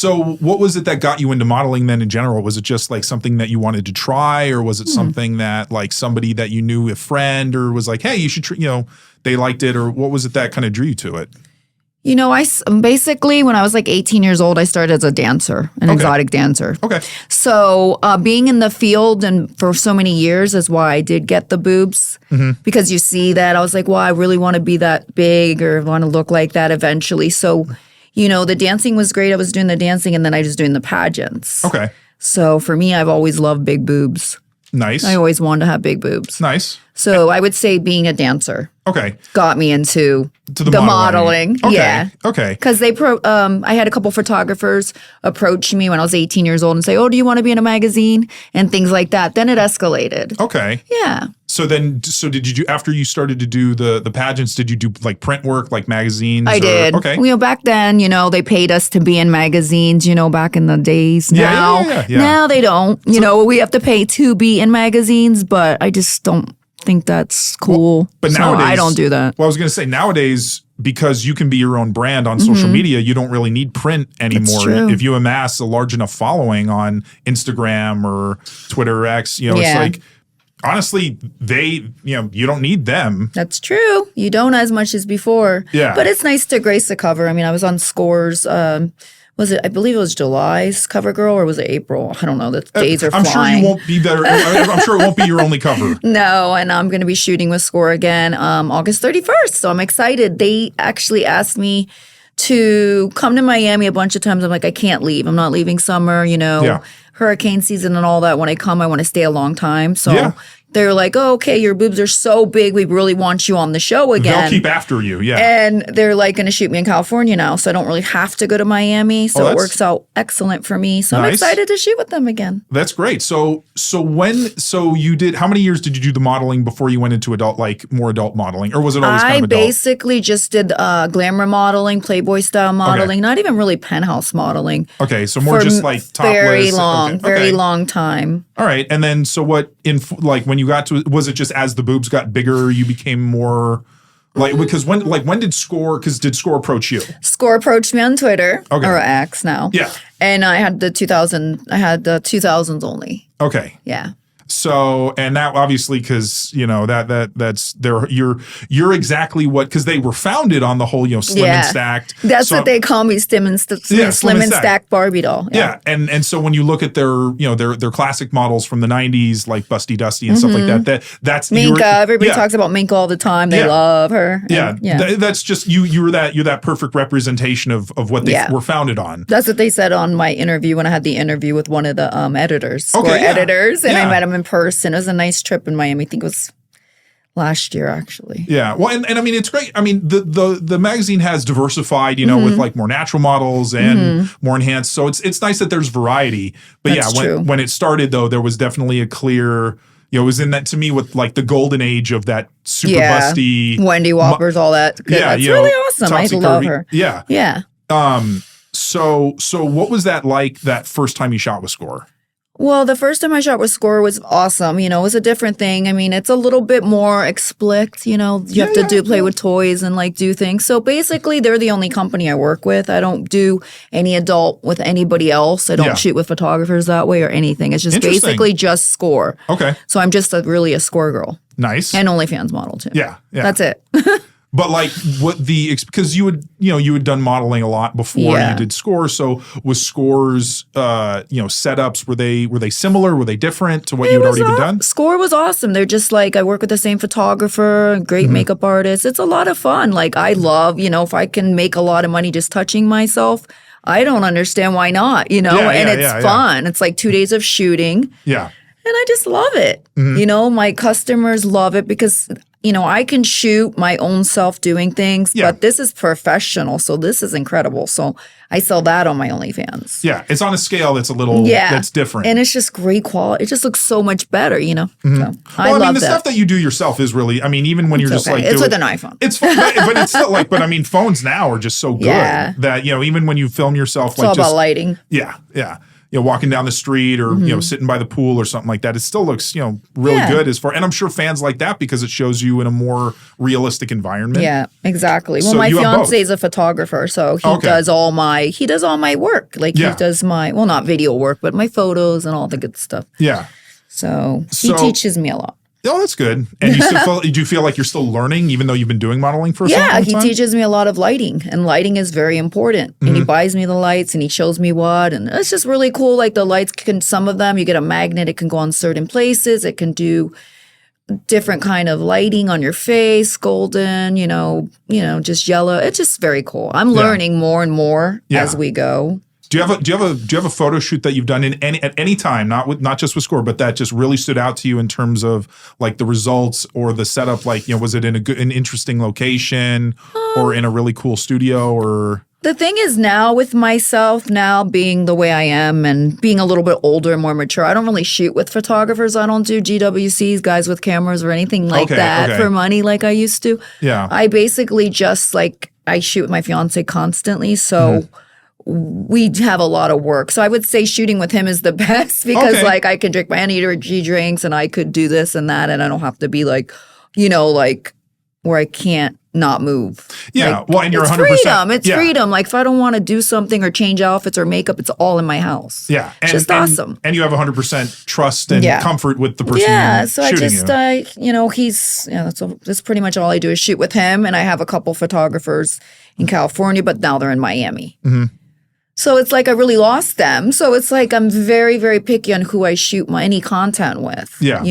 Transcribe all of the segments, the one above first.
So what was it that got you into modeling then in general? Was it just like something that you wanted to try, or was it something that like somebody that you knew, a friend, or was like, hey, you should, they liked it, or what was it that kind of drew you to it? I basically, when I was like 18 years old, I started as a dancer, an exotic dancer. Okay. So being in the field and for so many years is why I did get the boobs, because you see that. I was like, well, I really want to be that big or want to look like that eventually. So, the dancing was great. I was doing the dancing and then I was doing the pageants. Okay. So for me, I've always loved big boobs. Nice. I always wanted to have big boobs. Nice. So I would say being a dancer got me into the modeling. Okay. Yeah. Okay. Because I had a couple photographers approach me when I was 18 years old and say, oh, do you want to be in a magazine? And things like that. Then it escalated. Okay. Yeah. So did you, after you started to do the pageants, did you do like print work, like magazines? I did. Okay. Back then, they paid us to be in magazines, back in the days. Yeah. Now they don't. We have to pay to be in magazines, but I just don't think that's cool. Well, but so nowadays, I don't do that. Well, I was going to say nowadays, because you can be your own brand on social media, you don't really need print anymore. That's true. If you amass a large enough following on Instagram or Twitter or X, it's like, honestly, you don't need them. That's true. You don't as much as before. Yeah. But it's nice to grace the cover. I mean, I was on Scores. I believe it was July's cover girl, or was it April? I don't know. The days are flying. I'm sure you won't be there. I'm sure it won't be your only cover. No, and I'm going to be shooting with Score again August 31st. So I'm excited. They actually asked me to come to Miami a bunch of times. I'm like, I can't leave. I'm not leaving summer, hurricane season and all that. When I come, I want to stay a long time. So they're like, oh, okay, your boobs are so big. We really want you on the show again. They'll keep after you, yeah. And they're like going to shoot me in California now. So I don't really have to go to Miami. So it works out excellent for me. So I'm excited to shoot with them again. That's great. So you did, how many years did you do the modeling before you went into more adult modeling? Or was it always kind of adult? I basically just did glamour modeling, Playboy style modeling, not even really penthouse modeling. Okay, so more just like topless. Very long time. All right. And then so what, when you got to, was it just as the boobs got bigger, you became more because when did Score approach you? Score approached me on Twitter, or X now. Yeah. And I had the 2000s only. Okay. Yeah. So, and that obviously, because that's you're exactly what, because they were founded on the whole slim and stacked. That's what they call me, slim and stacked Barbie doll. Yeah, and so when you look at their classic models from the 90s, like Busty Dusty and stuff like that's Minka. Everybody talks about Minka all the time. They love her. That's just you're that perfect representation of what they were founded on. That's what they said on my interview when I had the interview with one of the editors, editors, and I met him in person. It was a nice trip in Miami. I think it was last year, actually. Yeah. Well, and I mean, it's great. I mean, the magazine has diversified, with like more natural models and more enhanced. So it's nice that there's variety. But That's when it started, though, there was definitely a clear, it was in that, to me, with like the golden age of that super busty. Wendy Whoppers, all that. Good. Yeah. That's really awesome. I love her. Yeah. Yeah. So what was that like that first time you shot with Score? Well, the first time I shot with Score was awesome. It was a different thing. I mean, it's a little bit more explicit, you have to play with toys and like do things. So basically, they're the only company I work with. I don't do any adult with anybody else. I don't shoot with photographers that way or anything. It's just basically just Score. Okay. So I'm just really a Score girl. Nice. And OnlyFans model too. Yeah. That's it. But like because you had done modeling a lot before you did Score. So was Score's setups, were they similar? Were they different to what you had already been done? Score was awesome. They're just like, I work with the same photographer, great makeup artist. It's a lot of fun. Like I love, if I can make a lot of money just touching myself, I don't understand why not, and it's fun. Yeah. It's like 2 days of shooting. Yeah. And I just love it. My customers love it because I can shoot my own self doing things, but this is professional. So this is incredible. So I sell that on my OnlyFans. Yeah. It's on a scale that's a little, that's different. And it's just great quality. It just looks so much better, So I love the stuff that you do yourself is really, I mean, even when you're just like. It's with an iPhone. It's fun, but it's still like, phones now are just so good that, even when you film yourself. It's all about lighting. Yeah. Yeah. walking down the street or, sitting by the pool or something like that. It still looks, really good and I'm sure fans like that because it shows you in a more realistic environment. Yeah, exactly. Well, So my you have fiance both. is a photographer, so he does all my work. Like he does not video work, but my photos and all the good stuff. Yeah. So he teaches me a lot. Oh, that's good. And do you feel like you're still learning even though you've been doing modeling for some time? Yeah, he teaches me a lot of lighting, and lighting is very important. And he buys me the lights and he shows me what, and it's just really cool. Like the lights some of them, you get a magnet, it can go on certain places. It can do different kind of lighting on your face, golden, just yellow. It's just very cool. I'm learning more and more as we go. Do you have a photo shoot that you've done at any time, not just with Score, but that just really stood out to you in terms of like the results or the setup? Like, was it in an interesting location or in a really cool studio or? The thing is now with myself now being the way I am and being a little bit older and more mature, I don't really shoot with photographers. I don't do GWCs, guys with cameras or anything like that for money like I used to. Yeah. I basically just I shoot with my fiance constantly. So we have a lot of work. So I would say shooting with him is the best because I can drink my energy drinks and I could do this and that and I don't have to be where I can't not move. Yeah. And you're 100%. Freedom. It's freedom. Like if I don't want to do something or change outfits or makeup, it's all in my house. Yeah. It's just awesome. And you have 100% trust and comfort with the person so that's pretty much all I do is shoot with him. And I have a couple photographers in California, but now they're in Miami. Mm-hmm. So it's like I really lost them. So it's like I'm very, very picky on who I shoot any content with. Yeah.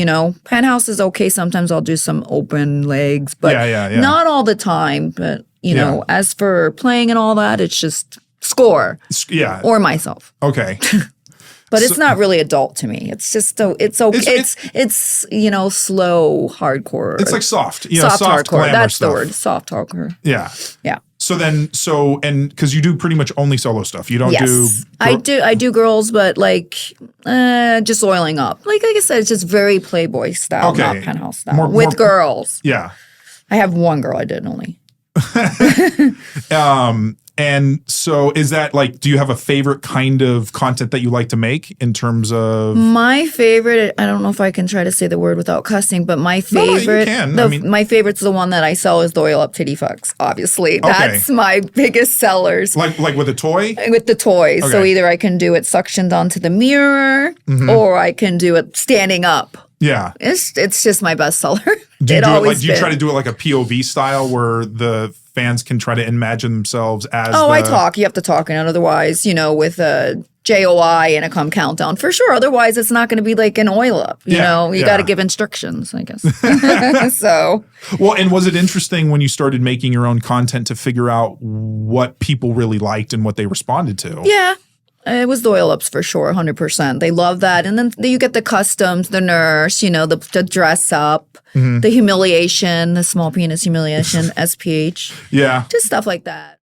Penthouse is okay. Sometimes I'll do some open legs, but not all the time. But, as for playing and all that, it's just Score. Yeah. Or myself. Okay. But it's not really adult to me. It's just it's okay. It's slow hardcore. It's like soft. Soft hardcore. That's stuff. the word. Soft hardcore. Yeah. Yeah. And because you do pretty much only solo stuff. You don't do. I do girls, but just oiling up. Like I said, it's just very Playboy style, not Penthouse style. With girls. Yeah. I have one girl I did only. And so is that do you have a favorite kind of content that you like to make in terms of? My favorite, I don't know if I can try to say the word without cussing, but my favorite, my favorite's the one that I sell is the oil up titty fucks, obviously. That's my biggest sellers. Like with a toy? With the toys. Okay. So either I can do it suctioned onto the mirror or I can do it standing up. Yeah. It's just my best seller. Do you try to do it like a POV style where the fans can try to imagine themselves as I talk. You have to talk, and otherwise, with a JOI and a come countdown for sure. Otherwise, it's not going to be like an oil up. You got to give instructions, I guess. So. Well, and was it interesting when you started making your own content to figure out what people really liked and what they responded to? Yeah. It was the oil ups for sure, 100%. They love that. And then you get the customs, the nurse, the dress up, the humiliation, the small penis humiliation, SPH. Yeah. Just stuff like that.